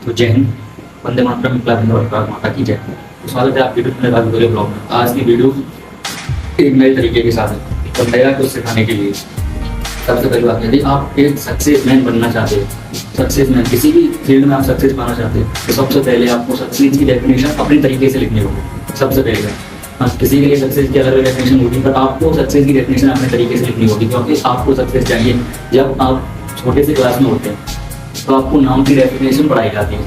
तो जय हिंद, वंदे मातरम, भारत माता की जय। तो स्वागत है आपके यूट्यूब ब्लॉग में। आज की वीडियो एक नए तरीके के साथ है, तो नया कुछ सिखाने के लिए। सबसे पहली बात, यदि आप एक सक्सेस मैन बनना चाहते हैं, सक्सेस मैन किसी भी फील्ड में आप सक्सेस पाना चाहते हैं, तो सबसे पहले आपको सक्सेस की डेफिनेशन अपने तरीके से लिखनी होगी। सबसे पहले हाँ, किसी के लिए सक्सेस की अलग अलग डेफिनेशन होगी, पर आपको सक्सेस की डेफिनेशन अपने तरीके से लिखनी होगी, क्योंकि आपको सक्सेस चाहिए। जब आप छोटे से क्लास में होते हैं तो आपको नाउन की डेफिनेशन पढ़ाई जाती है।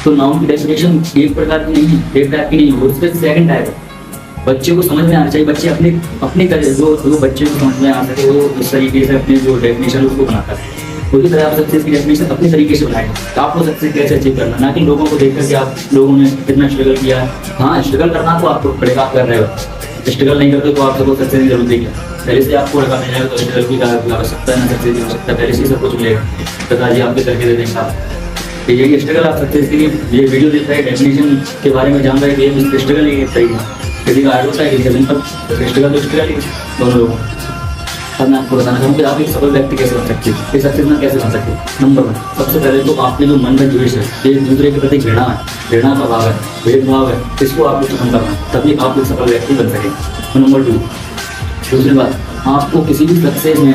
तो नाउन की डेफिनेशन एक प्रकार की नहीं, एक टाइप की नहीं होगी, उसके सेकंड टाइप है। बच्चे को समझ में आना चाहिए, बच्चे अपने अपने जो बच्चे को समझ में आ सके वो उस तरीके से अपने जो डेफिनेशन उसको बनाता है। उसी तरह आप सक्सेस की डेफिनेशन अपने तरीके से बनाएंगे। तो आपको सक्सेस कैसे अचीव करना, ना कि लोगों को देख करके आप लोगों ने कितना स्ट्रगल किया है। हाँ, स्ट्रगल करना तो आपको पड़ेगा, आप कर रहे हो। स्ट्रगल नहीं करते तो आप सबको सक्सेस की जरूरत है। पहले से आपको रखा मिल जाएगा तो स्ट्रगल की आवश्यकता है ना, सक्सेस की आवश्यकता पहले से सब कुछ मिलेगा। पिताजी आपके करके दे देंगे आप। तो यही स्ट्रगल आप सक्सेस के लिए ये वीडियो देख रहे हैं, डेफिनेशन के बारे में जान रहे हैं कि ये स्ट्रगल ही सही है। किसी का हार्ड होता है, किसी का सिंपल। स्ट्रगल तो स्ट्रगल ही दोनों लोगों। अब मैं आपको बताना चाहूँगा कि आप एक सफल व्यक्ति कैसे बन सकते हैं, एक सक्सेस मैन कैसे बन सकते हैं। नंबर 1, सबसे पहले तो आपके जो मन में द्वेष है, एक दूसरे के प्रति घृणा है, घृणा का भाव है, भेदभाव है, इसको आपको खत्म करना है, तभी आप एक सफल व्यक्ति बन सकें। नंबर 2, दूसरी बात, आपको किसी भी सक्सेस में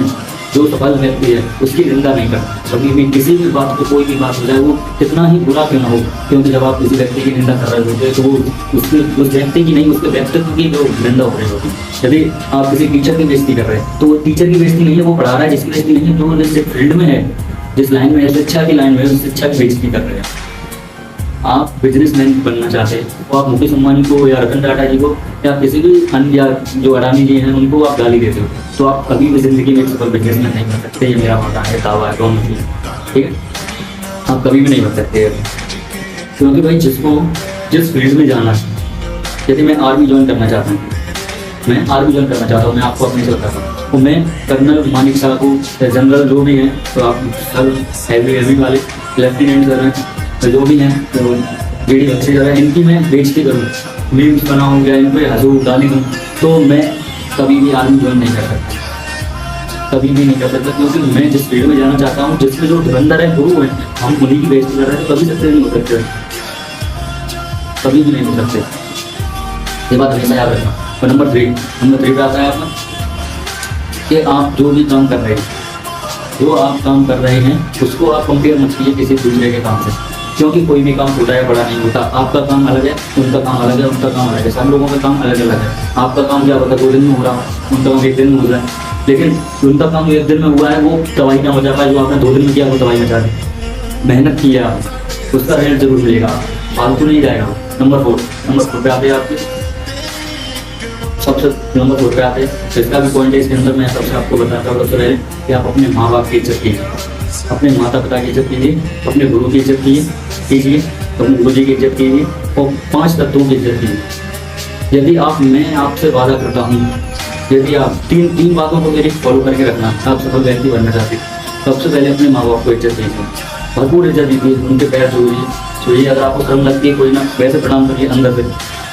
जो सफल व्यक्ति है उसकी निंदा नहीं करना। कभी भी किसी भी बात को, कोई भी बात हो जाए, वो कितना ही बुरा क्यों ना हो, क्योंकि जब आप किसी व्यक्ति की निंदा कर रहे होते हैं तो वो उसके उस व्यक्ति की नहीं, उसके व्यक्तित्व की जो निंदा हो रही होती है। यदि आप किसी टीचर की बेइज्जती कर रहे हैं तो वो टीचर की बेइज्जती नहीं है, वो पढ़ा रहा है जिसकी बेइज्जती नहीं है, जो जिस फील्ड में है, जिस लाइन में है, शिक्षा की लाइन में है, उस शिक्षा की बेइज्जती कर रहे हैं। आप बिजनेसमैन बनना चाहते हैं तो आप मुकेश अंबानी को या रतन टाटा जी को या किसी भी अन्य या जो अडानी जी हैं उनको आप गाली देते हो, तो आप कभी भी जिंदगी में एक सफल बिजनेसमैन नहीं बन सकते। ये मेरा मानना है, दावा है, दोनों चीज। ठीक है, आप कभी भी नहीं बन सकते, क्योंकि भाई जिस फील्ड में जाना है, यदि मैं आर्मी ज्वाइन करना चाहता हूँ, मैं आर्मी ज्वाइन करना चाहता हूँ, मैं आपको अपने से बताता हूँ, तो मैं कर्नल मानिक साहब को, जनरल जो भी हैं, तो आप सर हैवी वाले लेफ्टिनेंट सर हैं, तो जो भी हैं, तो जेडी अच्छी जगह इनकी मैं बेइज्जती करूँ, मीम्स बनाऊँ या इन पर हंसूँ, गाली दूँ, तो मैं कभी भी आर्मी ज्वाइन नहीं कर सकता, कभी भी नहीं कर सकता। क्योंकि मैं जिस फील्ड में जाना चाहता हूँ, जिसमें जो धुरंधर है, गुरु है, हम उन्हीं की बेइज्जती कर रहे हैं, तो कभी सक्सेस नहीं हो सकते, कभी भी नहीं हो सकते। ये बात हमेशा याद रखना। और नंबर 3 पे आता है आपका कि आप जो भी काम कर रहे हैं, जो आप काम कर रहे हैं उसको आप कंपेयर मत कीजिए किसी दूसरे के काम से, क्योंकि कोई भी काम छोटा या बड़ा नहीं होता। आपका काम अलग है, उनका काम अलग है, उनका काम अलग है, सब लोगों का काम अलग अलग है। आपका काम क्या होता है 2 दिन में हो रहा है, उनका काम 1 दिन में हो रहा है, लेकिन उनका काम 1 दिन में हुआ है, वो दवाई ना हो जाता है, जो आपने 2 दिन में किया वो दवाई में जा रही। मेहनत की है आप, उसका रिजल्ट जरूर मिलेगा, फालतू नहीं जाएगा। नंबर 4 पे आते हैं आपके सबसे नंबर 4 पे आते हैं, इसका भी पॉइंट है इसके अंदर। मैं सबसे आपको बताता हूँ सबसे पहले कि आप अपने माँ बाप की इज्जत कीजिए, अपने माता पिता की इज्जत कीजिए, अपने गुरु की इज्जत कीजिए, अपने गुरु जी की इज्जत कीजिए, और 5 तत्वों की इज्जत कीजिए। यदि मैं आपसे वादा करता हूँ, यदि आप तीन बातों को मेरी फॉलो करके रखना, आप सफल व्यक्ति बनना चाहते हैं, सबसे पहले अपने माँ बाप को इज्जत दीजिए, भरपूर इज्जत दीजिए, उनके पैर छूइए। अगर आपको शर्म लगती है कोई ना, वैसे प्रणाम करिए अंदर से,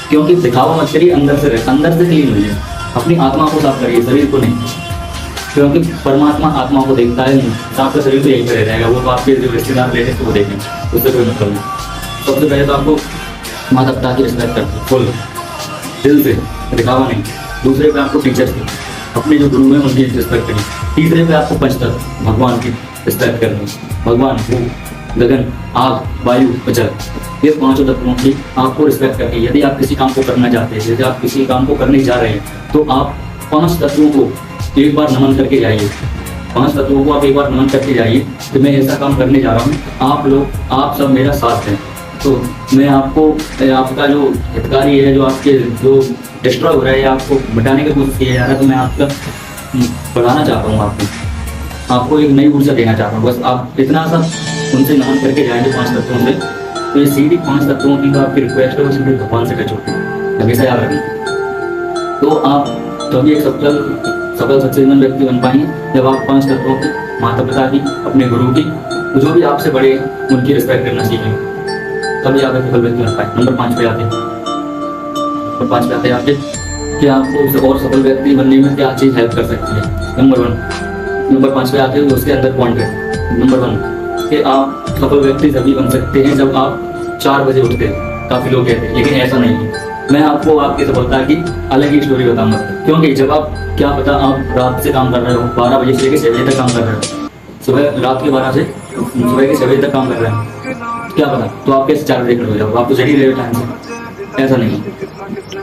क्योंकि दिखावा मत करिए, अंदर से क्लीन होइए। अपनी आत्मा को साफ करिए, शरीर को नहीं, क्योंकि परमात्मा आत्मा को देखता है, आपका शरीर तो यहीं पर रह जाएगा, वो तो आपके जो रिश्तेदार लेते हैं तो वो देखें, उससे कोई मतलब नहीं। सबसे पहले तो आपको माता पिता की रिस्पेक्ट करनी फुल दिल से, दिखावा नहीं। दूसरे पे आपको टीचर की, अपने जो गुरु हैं उनकी रिस्पेक्ट करनी। तीसरे पे आपको पंचतत्व भगवान की रिस्पेक्ट करनी, भगवान, भूमि, गगन, आग, वायु, जल, ये 5 तत्वों की आपको रिस्पेक्ट करनी है। यदि आप किसी काम को करना चाहते हैं, यदि आप किसी काम को करने जा रहे हैं, तो आप 5 तत्वों को एक बार नमन करके जाइए। 5 तत्वों को आप एक बार नमन करके जाइए कि मैं ऐसा काम करने जा रहा हूँ, आप सब मेरा साथ हैं, तो मैं आपको, आपका जो हितकारी है, जो आपके जो डिस्ट्रॉय हो रहा है या आपको मिटाने की कोशिश किया जा रहा है, तो मैं आपका बढ़ाना चाहता हूँ, आपको एक नई ऊर्जा देना चाहता हूँ। बस आप इतना सा उनसे नमन करके जाएंगे 5 तत्वों से, तो ये सीधी 5 तत्वों की जो आपकी रिक्वेस्ट है वो सीधे भगवान से टच होती है, हमेशा याद रखना। तो आप तभी एक सफल सक्सेसफुल व्यक्ति बन पाएंगे जब आप 5 तत्वों की, माता पिता की, अपने गुरु की, जो भी आपसे बड़े हैं उनकी रिस्पेक्ट करना सीखेंगे, तभी आप एक सफल व्यक्ति बन पाएंगे। नंबर 5 पे आते हैं, आपके कि आपको और सफल व्यक्ति बनने में क्या चीज़ हेल्प कर सकती है। नंबर 5 पे आते हैं, उसके अंदर पॉइंट है। नंबर 1 कि आप सफल व्यक्ति तभी बन सकते हैं जब आप 4 बजे उठते हैं, काफी लोग कहते हैं, लेकिन ऐसा नहीं है। मैं आपको आपकी सफलता की अलग ही स्टोरी बताऊंगा, क्योंकि जब आप, क्या पता आप रात से काम कर रहे हो, 12 बजे से लेकर 6 बजे तक काम कर रहे हो, सुबह रात के 12 से सुबह के 6 बजे तक काम कर रहे हैं, क्या पता तो आप कैसे 4 बजे खड़े हो जाओ, आप तो जगी रहे हो टाइम से, ऐसा नहीं है।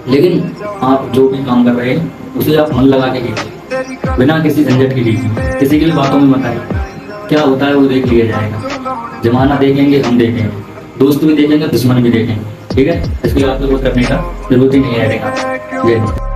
लेकिन आप जो भी काम कर रहे हैं उसे आप मन लगा के कीजिए, बिना किसी झंझट के कीजिए, किसी की भी बातों में मत आइए, क्या होता है वो देख लिया जाएगा, जमाना देखेंगे, हम देखेंगे, दोस्त भी देखेंगे, दुश्मन भी देखेंगे, ठीक है। इसलिए आपको कुछ करने का जरूरत ही नहीं है। जय हिंद।